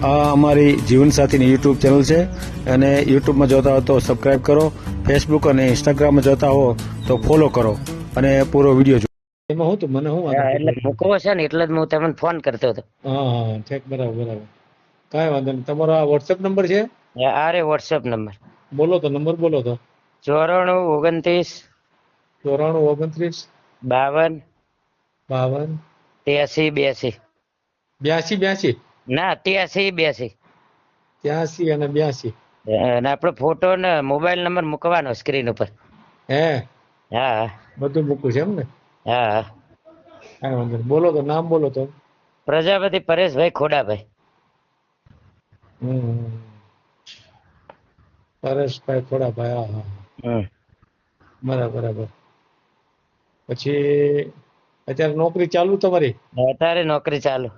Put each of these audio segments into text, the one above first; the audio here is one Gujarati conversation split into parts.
આ અમારી જીવનસાથીની યુટ્યુબ ચેનલ છે અને યુટ્યુબમાં જોતા હો તો સબસ્ક્રાઇબ કરો, ફેસબુક અને ઇન્સ્ટાગ્રામમાં જોતા હો તો ફોલો કરો અને પૂરો વિડીયો જુઓ. એમાં હું તો મને હું એટલે મૂકવો છે ને એટલે જ હું તમને ફોન કરતો હતો. હા ઠીક, બરાબર બરાબર, કાંઈ વાંધો નહીં. તમારો આ વોટ્સએપ નંબર છે? આ રે વોટ્સએપ નંબર. બોલો તો, નંબર બોલો તો. 94 29 94 29 52 52 83 82. 82 82 ના 83 82. 83 અને 82. અને આપણો ફોટો ને મોબાઈલ નંબર મૂકવાનો સ્ક્રીન ઉપર. હે, હા બધું મૂકવું છે એમ ને? હા. કાંઈ વાંધો નહીં, બોલો તો, નામ બોલો તો. પ્રજાપતિ પરેશભાઈ ખોડાભાઈ. પરેશભાઈ ખોડાભાઈ, હા હા, બરાબર બરાબર. પછી અત્યારે નોકરી ચાલુ તમારી? અત્યારે નોકરી ચાલુ.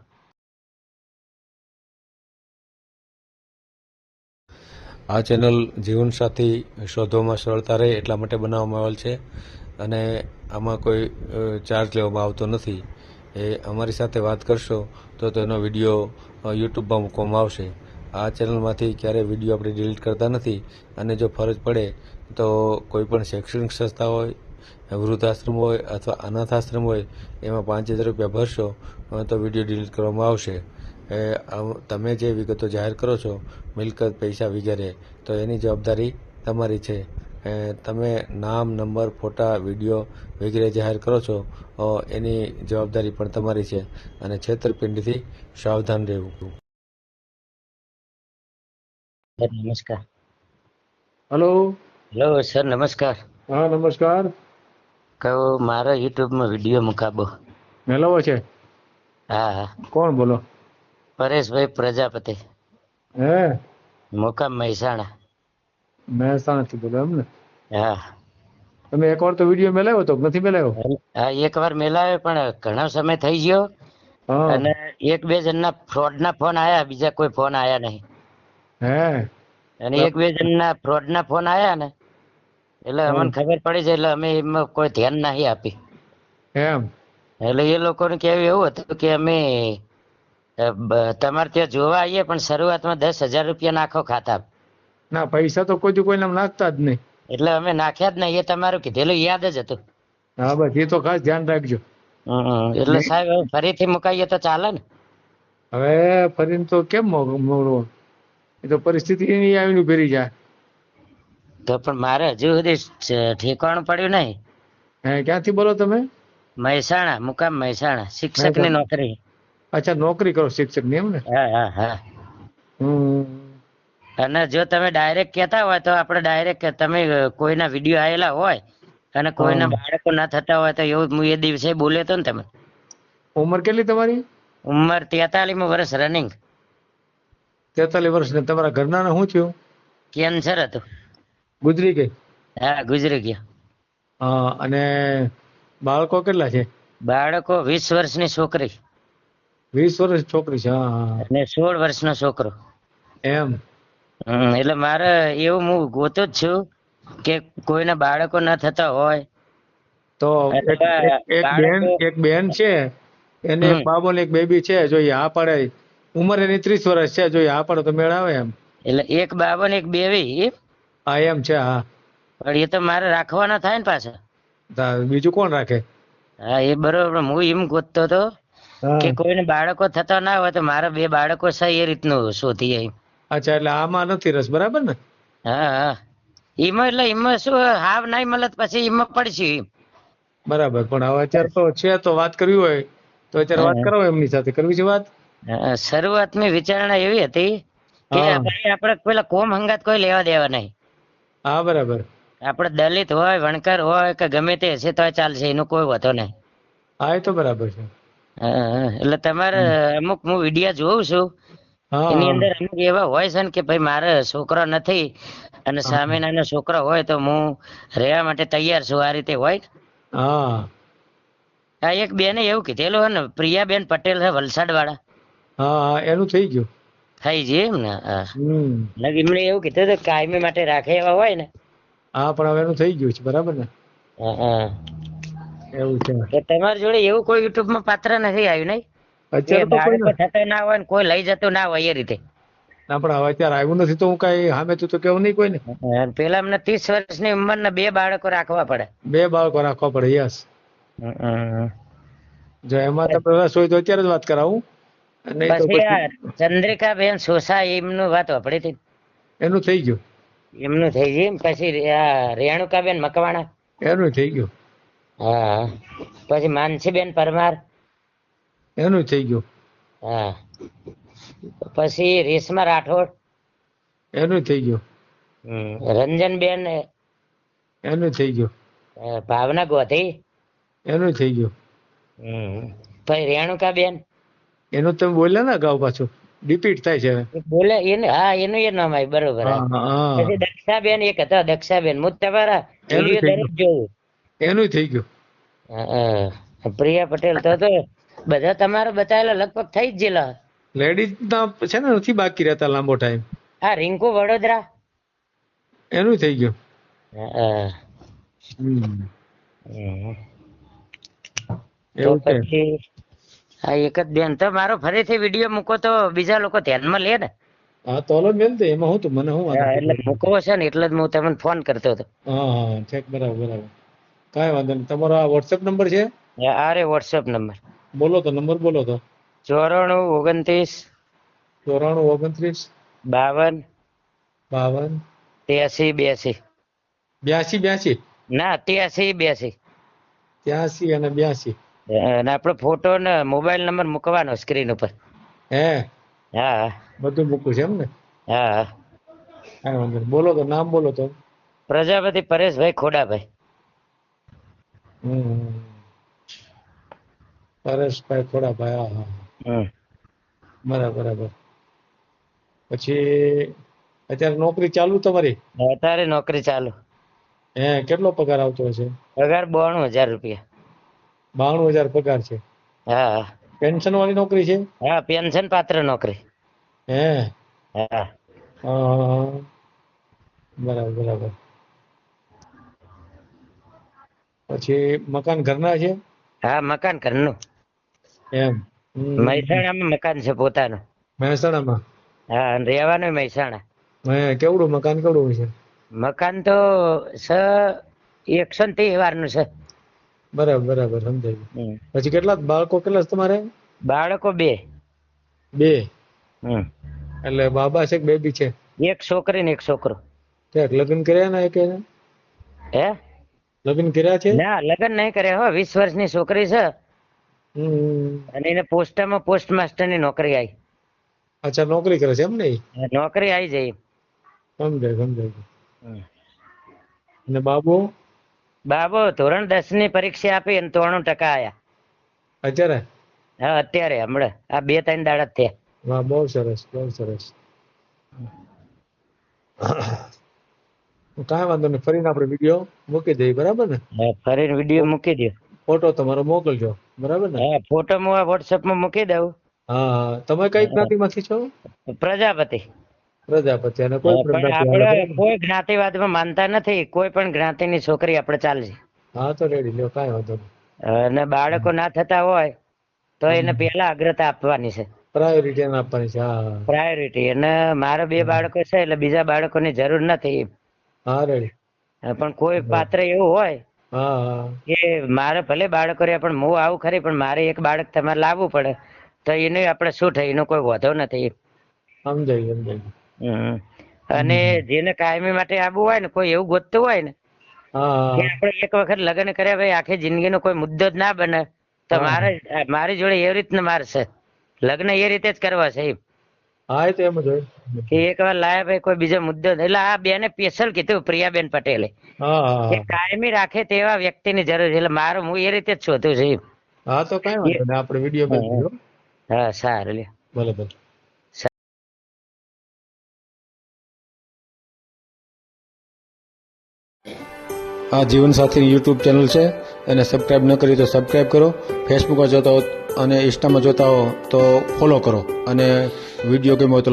આ ચેનલ જીવનસાથી શોધવામાં સરળતા રહે એટલા માટે બનાવવામાં આવેલ છે અને આમાં કોઈ ચાર્જ લેવામાં આવતો નથી. એ અમારી સાથે વાત કરશો તો તેનો વિડીયો યુટ્યુબમાં મૂકવામાં આવશે. આ ચેનલમાંથી ક્યારેય વિડીયો આપણે ડિલીટ કરતા નથી અને જો ફરજ પડે તો કોઈ પણ શૈક્ષણિક સંસ્થા હોય, વૃદ્ધાશ્રમ હોય અથવા અનાથ આશ્રમ હોય એમાં 5000 રૂપિયા ભરશો તો વિડીયો ડિલીટ કરવામાં આવશે. તમે જે વિગતો જાહેર કરો છો, મિલકત, પૈસા વગેરે, તો એની જવાબદારી તમારી છે. તમે નામ, નંબર, ફોટા, વિડીયો વગેરે જાહેર કરો છો એની જવાબદારી પણ તમારી છે અને છેતરપિંડીથી સાવધાન રહેવું. નમસ્કાર. હલો. હેલો સર, નમસ્કાર. હા નમસ્કાર. કહું મારા યુટ્યુબમાં વિડીયો મુકાબો. મેલાવો છે? હા હા. કોણ બોલો? પરેશભાઈ પ્રજાપતિ, હે, મુકામ મહેસાણા. મહેસાણાથી બોલો એમ ને? હા. તમે એકવાર તો વિડીયો મેલાવ્યો તો નથી મેલાવ્યો? હા, એકવાર મેલાવ્યો પણ ઘણો સમય થઈ ગયો હા. અને 1-2 જણના ફ્રોડના ફોન આયા, બીજા કોઈ ફોન આયા નહીં. હે, અને 1-2 જણના ફ્રોડના ફોન આયા ને એટલે અમને ખબર પડી છે એટલે અમે એમાં કોઈ ધ્યાન નહીં આપી. એમ? એટલે એ લોકોને કહેવું એવું હતું કે અમે તમારે ત્યાં જોવા આવીએ પણ શરૂઆતમાં 10,000 રૂપિયા નાખો ખાતા. ના, પૈસા તો કોઈ કોઈને નાખતા જ નહીં. એટલે અમે નાખ્યા જ નહીં, એ તમારું કીધેલું યાદ જ હતું. હા બસ, એ તો ખાસ ધ્યાન રાખજો. એટલે સાહેબ હવે ફરીથી મુકાઈએ તો ચાલે ને? હવે ફરીને તો કેમ મોડવું? એ તો પરિસ્થિતિ એની આવીને ઉભી રહી જાય. તો પણ મારે હજુ સુધી ઠેકાણું પડ્યું નહીં. હે, ક્યાંથી બોલો તમે? મહેસાણા, મુકામ મહેસાણા, શિક્ષકની નોકરી. અચ્છા, નોકરી કરો શિક્ષકની એમ ને? હા હા હા. અને જો તમે ડાયરેક્ટ કહેતા હોય તો આપણે ડાયરેક્ટ, તમે કોઈના વિડીયો આવેલા હોય અને કોઈના બાળકો ના થતા હોય તો એવું હું એ દિવસે બોલ્યો હતો ને તમે. ઉંમર કેટલી તમારી? ઉંમર 43 વર્ષ રનિંગ. 43 વર્ષ. ને તમારા ઘરના શું થયું? કેન્સર હતું. ગુજરી ગઈ? હા, ગુજરી ગયા. હા. અને બાળકો કેટલા છે? બાળકો 20 વર્ષની છોકરી. 20 વર્ષ છોકરી છે? હા. અને 16 વર્ષનો છોકરો. એમ? એટલે મારે એવું હું ગોતો જ છું કે કોઈના બાળકો ના થતા હોય તો એક બેન છે, એને એક બાબો ને એક બેબી છે, જો એ હા પાડે, ઉંમર એની 30 વર્ષ છે, જો એ હા પાડે તો મેળ આવે એમ? એટલે એક બાબો ને એક બેવી? હા એમ છે. હા. પણ એ તો મારે રાખવાના થાય ને પાછા. બીજું કોણ રાખે? હા એ બરોબર. હું એમ ગોતતો હતો કે કોઈને બાળકો થતા ના હોય તો મારા 2 બાળકો છે એ રીતનું શોધીએ. અચ્છા, એટલે આમાં નથી રસ, બરાબર ને? હા હા. એમાં એટલે એમાં શું હાવ નહીં મળે પછી એમાં પડશે. બરાબર. પણ હવે અત્યારે તો છે, તો વાત કરવી હોય તો અત્યારે વાત કરો, એમની સાથે કરવી છે વાત. શરૂઆતની વિચારણા એવી હતી કે ભાઈ આપણે પેલા કોમ હંગાત કોઈ લેવા દેવા નહીં. હા બરાબર. આપણે દલિત હોય, વણકર હોય કે ગમે તે હશે તો ચાલશે, એનું કોઈ વાંધો નહીં. હા, એ તો બરાબર છે. એટલે તમારે અમુક હું વિડીયો જોઉં છું, એની અંદર અમુક એવા હોય છે ને કે ભાઈ મારે છોકરો નથી અને સામેના છોકરો હોય તો હું રહેવા માટે તૈયાર છું, આ રીતે હોય. હા. એક બેને એવું કીધેલું હે ને, પ્રિયાબેન પટેલ છે વલસાડ વાળા. હા, એનું થઈ ગયું. થઈ જાય એમ ને? એમણે એવું કીધું હતું કાયમી માટે રાખે એવા હોય ને. હા, પણ હવે એનું થઈ ગયું છે, બરાબર ને? એવું છે. તમારી જોડે એવું કોઈ યુટ્યુબમાં પાત્ર નથી આવ્યું નહીં? અત્યારે તો બાળકો થતા ના હોય ને કોઈ લઈ જતું ના હોય એ રીતે. ના પણ હવે અત્યારે આવ્યું નથી તો હું કઈ સામે તું તો કેવું નહીં કોઈ ને. પેલા અમને 30 વર્ષની ઉંમરના 2 બાળકો રાખવા પડે. 2 બાળકો રાખવા પડે. યસ. હમ. જો એમાં તમે રસ હોય તો અત્યારે જ વાત કરાવું. નહીં તો પછી આ પછી ચંદ્રિકાબેન સોસા એમનું વાત વાપરી હતી. એનું થઈ ગયું. એમનું થઈ ગયું. પછી આ રેણુકાબેન મકવાણા. એનું થઈ ગયું. હા. પછી માનસીબેન પરમાર. એનું થઈ ગયું. હા. પછી રેશમા રાઠોડ. એનું થઈ ગયું. રંજનબેન એનું થઈ ગયું. ભાવના ગોધી. એનું થઈ ગયું. પછી રેણુકાબેન. એનું તમે બોલ્યા ને અગાઉ પાછું રિપીટ થાય છે. બોલે એને. હા, એનું એ નામ આવ્યું. બરોબર. પછી દક્ષાબેન એક હતા. દક્ષાબેન હું તમારા વિડીયો દરરોજ જોઉં. એનું થઈ ગયું. પ્રિયા પટેલ તો બધા તમારા બતાવેલા લગભગ થઈ જ ગયેલા. લેડીઝ ના છે ને નથી બાકી રહેતા લાંબો ટાઈમ. આ રિંકુ વડોદરા. એનું થઈ ગયું. તો પછી આ એક જ બેન તો મારો ફરીથી વિડીયો મૂકો તો બીજા લોકો ધ્યાનમાં લે ને. હા તો મેલ દે એમાં હું તો મને હું એટલે મૂકવો છે ને એટલે જ હું તમને ફોન કરતો હતો. હા ઠીક બરાબર બરાબર. કાંઈ વાંધો નહીં. તમારો આ વોટ્સએપ નંબર છે? આ રે વોટ્સએપ નંબર. બોલો તો નંબર બોલો તો. 94 29 94 29 52 52 83 82 82 ના 83 82 83 અને 82. અને આપણો ફોટો ને મોબાઈલ નંબર મૂકવાનો સ્ક્રીન ઉપર. હે? હા બધું મૂકવું છે એમ ને? હા. કાંઈ વાંધો નહીં. બોલો તો નામ બોલો તો. પ્રજાપતિ પરેશભાઈ ખોડાભાઈ. પરેશભાઈ ખોડાભાઈ. હા હા બરાબર બરાબર. પછી અત્યારે નોકરી ચાલુ તમારી? અત્યારે નોકરી ચાલુ. હે? કેટલો પગાર આવતો હશે? પગાર 92,000 રૂપિયા. 92,000 પગાર છે? હા. પેન્શન વાળી નોકરી છે? હા, પેન્શન પાત્ર નોકરી. હે? હા. બરાબર બરાબર. પછી મકાન ઘરના છે? હા, મકાન ઘરનું. એમ? મહેસાણામાં મકાન છે પોતાનું. મહેસાણામાં? હા, અને રહેવાનું મહેસાણા. કેવડું મકાન કેવડું છે? મકાન તો 130 વારનું છે. બરાબર બરાબર સમજાય ગયું. પછી કેટલા બાળકો કેટલા છે તમારે? બાળકો 2. 2? એટલે બાબા છે કે બેબી છે? એક છોકરી ને એક છોકરો. લગ્ન કર્યા ને કે? હે? લગ્ન કર્યા છે? ના, લગ્ન નહીં કર્યા હો. 20 વર્ષની છોકરી છે. અને એને પોસ્ટમાં પોસ્ટ માસ્ટર ની નોકરી આવી. અચ્છા, નોકરી કરે છે એમ ને? નોકરી આવી જાય. સમજાય સમજાય. અને બાબુ? બાબો ધોરણ 10 ની પરીક્ષા આપી અને 93% આયા. અત્યારે? હા, અત્યારે હમણાં આ 2-3 દાડા જ થયા. વાહ, બહુ સરસ બહુ સરસ. કાંઈ વાંધો નહીં. ફરીને આપણે વિડીયો મૂકી દઈએ. બરાબર ને? ફરીને વિડીયો મૂકી દો. ફોટો તમારો મોકલજો. બરાબર ને? હા, ફોટો હું આ WhatsApp માં મૂકી દઉં. હા. તમે કઈ જ્ઞાતિમાંથી છો? પ્રજાપતિ. પ્રજાપતિ. અને કોઈ પણ પણ જ્ઞાતિ આપણે કોઈ જ્ઞાતિવાદમાં માનતા નથી. કોઈ પણ જ્ઞાતિની છોકરી આપણે ચાલશે. હા તો રેડી લ્યો. કાંઈ વાંધો નહીં. અને બાળકો ના થતા હોય તો એને પહેલા અગ્રતા આપવાની છે. પ્રાયોરિટી એને આપવાની છે. હા પ્રાયોરિટી. અને મારા 2 બાળકો છે એટલે બીજા બાળકોની જરૂર નથી. હા રેડી. પણ કોઈ પાત્ર એવું હોય હા કે મારે ભલે બાળકો રહ્યા પણ હું આવું ખરી પણ મારે એક બાળક તમારે લાવવું પડે તો એને આપણે શું થાય એનો કોઈ વાંધો નથી. સમજાય સમજાય. અને જેને કાયમી માટે આવવું હોય ને કોઈ એવું ગોતતું હોય ને કે આપણે એક વખત લગ્ન કર્યા ભાઈ આખી જિંદગીનો કોઈ મુદ્દો જ ના બને તો મારી જોડે એવી રીતના મારશે. લગ્ન એ રીતે જ કરવા છે. હા એ તો એમ જ હોય કે એક વાર લાયા ભાઈ કોઈ બીજો મુદ્દો. એટલે આ બેને સ્પેશિયલ કીધું પ્રિયાબેન પટેલે કે કાયમી રાખે તેવા વ્યક્તિની જરૂર છે. એટલે મારું હું એ રીતે જ શોધું છું. હા તો કાંઈ વાંધો નહીં. આપણે વિડીયો મેળવીજો. હા સારું લે. ભલે ભલે. આ જીવનસાથી યુટ્યુબ ચેનલ છે એને સબસ્ક્રાઇબ ન કરી તો સબસ્ક્રાઇબ કરો. ફેસબુકમાં જોતા હો અને ઇન્સ્ટામાં જોતા હો તો ફોલો કરો. અને વિડીયો ગમ્યો હોય તો